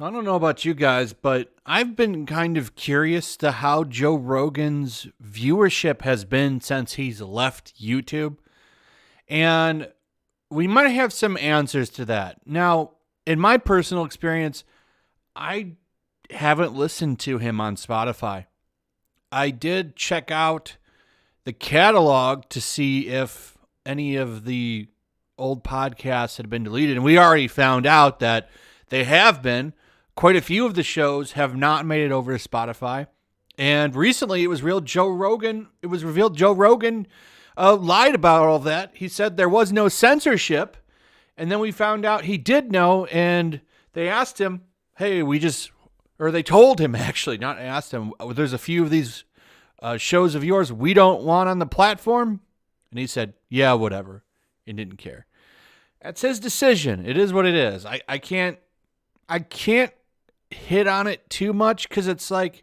I don't know about you guys, but I've been kind of curious to how Joe Rogan's viewership has been since he's left YouTube. And we might have some answers to that. Now, in my personal experience, I haven't listened to him on Spotify. I did check out the catalog to see if any of the old podcasts had been deleted. And we already found out that they have been. Quite a few of the shows have not made it over to Spotify. And recently it was revealed Joe Rogan lied about all that. He said there was no censorship. And then we found out he did know. And they asked him, hey, they told him actually, not asked him, there's a few of these shows of yours we don't want on the platform. And he said, yeah, whatever. And didn't care. That's his decision. It is what it is. I can't hit on it too much because it's like,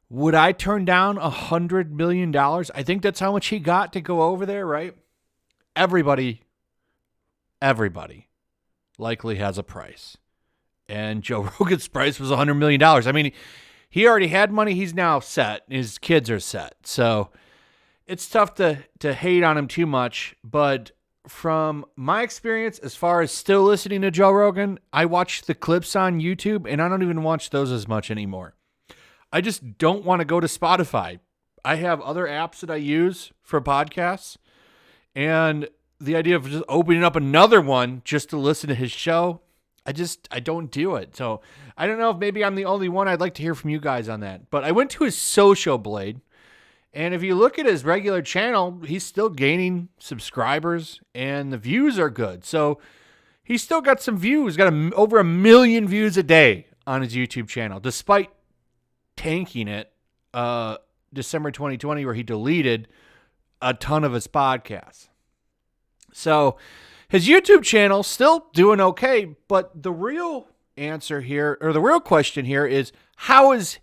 would I turn down $100 million? I think that's how much he got to go over there, right? Everybody likely has a price. And Joe Rogan's price was $100 million. I mean, he already had money. He's now set. His kids are set. So it's tough to hate on him too much. But from my experience, as far as still listening to Joe Rogan, I watch the clips on YouTube, and I don't even watch those as much anymore. I just don't want to go to Spotify. I have other apps that I use for podcasts, and the idea of just opening up another one just to listen to his show, I don't do it. So I don't know if maybe I'm the only one. I'd like to hear from you guys on that. But I went to his Social Blade, and if you look at his regular channel, he's still gaining subscribers, and the views are good. So he's still got some views. Got over 1 million views a day on his YouTube channel, despite tanking it December 2020, where he deleted a ton of his podcasts. So his YouTube channel still doing okay, but the real answer here, or the real question here, is how is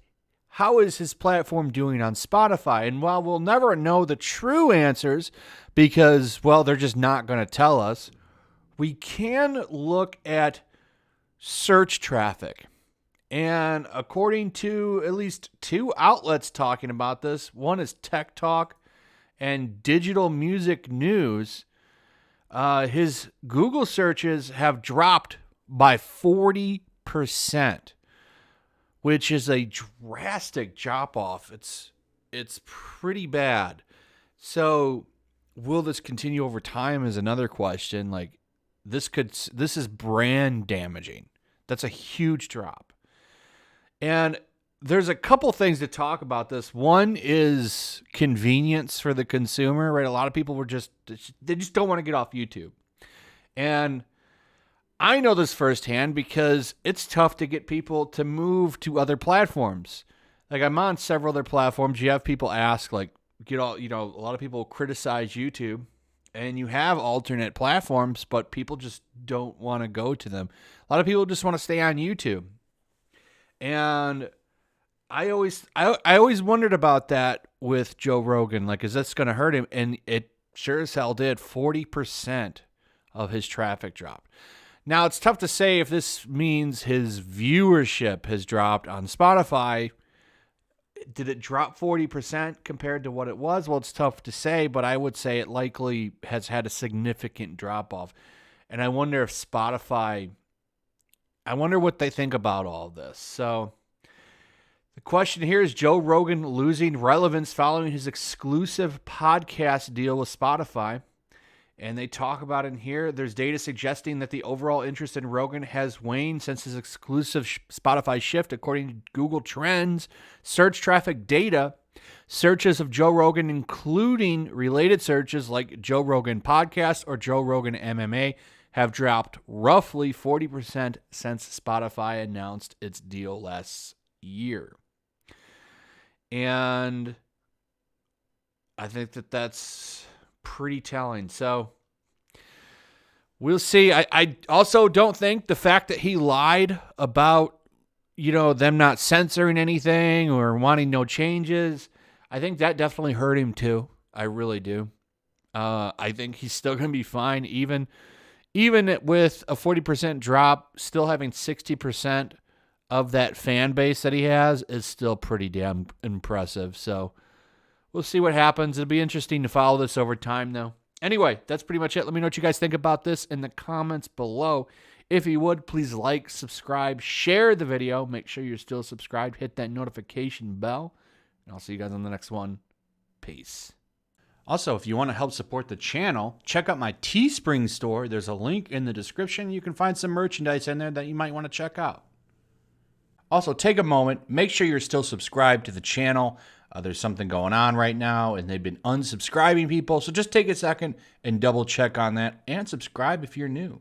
his platform doing on Spotify? And while we'll never know the true answers because, well, they're just not going to tell us, we can look at search traffic. And according to at least two outlets talking about this, one is Tech Talk and Digital Music News, his Google searches have dropped by 40%. Which is a drastic drop off. It's pretty bad. So will this continue over time is another question. Like this is brand damaging. That's a huge drop. And there's a couple things to talk about this. One is convenience for the consumer, right? A lot of people they just don't want to get off YouTube. And I know this firsthand because it's tough to get people to move to other platforms. Like I'm on several other platforms. You have people ask, like, a lot of people criticize YouTube, and you have alternate platforms, but people just don't want to go to them. A lot of people just want to stay on YouTube. And I always wondered about that with Joe Rogan. Like, is this going to hurt him? And it sure as hell did. 40% of his traffic dropped. Now, it's tough to say if this means his viewership has dropped on Spotify. Did it drop 40% compared to what it was? Well, it's tough to say, but I would say it likely has had a significant drop-off. And I wonder if Spotify, I wonder what they think about all of this. So the question here is Joe Rogan losing relevance following his exclusive podcast deal with Spotify. And they talk about it in here. There's data suggesting that the overall interest in Rogan has waned since his exclusive Spotify shift, according to Google Trends. Search traffic data, searches of Joe Rogan, including related searches like Joe Rogan Podcast or Joe Rogan MMA, have dropped roughly 40% since Spotify announced its deal last year. And I think that's pretty telling. So we'll see. I also don't think the fact that he lied about, them not censoring anything or wanting no changes, I think that definitely hurt him too. I really do. I think he's still going to be fine, even with a 40% drop, still having 60% of that fan base that he has is still pretty damn impressive. So we'll see what happens. It'll be interesting to follow this over time, though. Anyway, that's pretty much it. Let me know what you guys think about this in the comments below. If you would, please like, subscribe, share the video. Make sure you're still subscribed. Hit that notification bell. And I'll see you guys on the next one. Peace. Also, if you want to help support the channel, check out my Teespring store. There's a link in the description. You can find some merchandise in there that you might want to check out. Also, take a moment. Make sure you're still subscribed to the channel. There's something going on right now, and they've been unsubscribing people. So just take a second and double check on that and subscribe if you're new.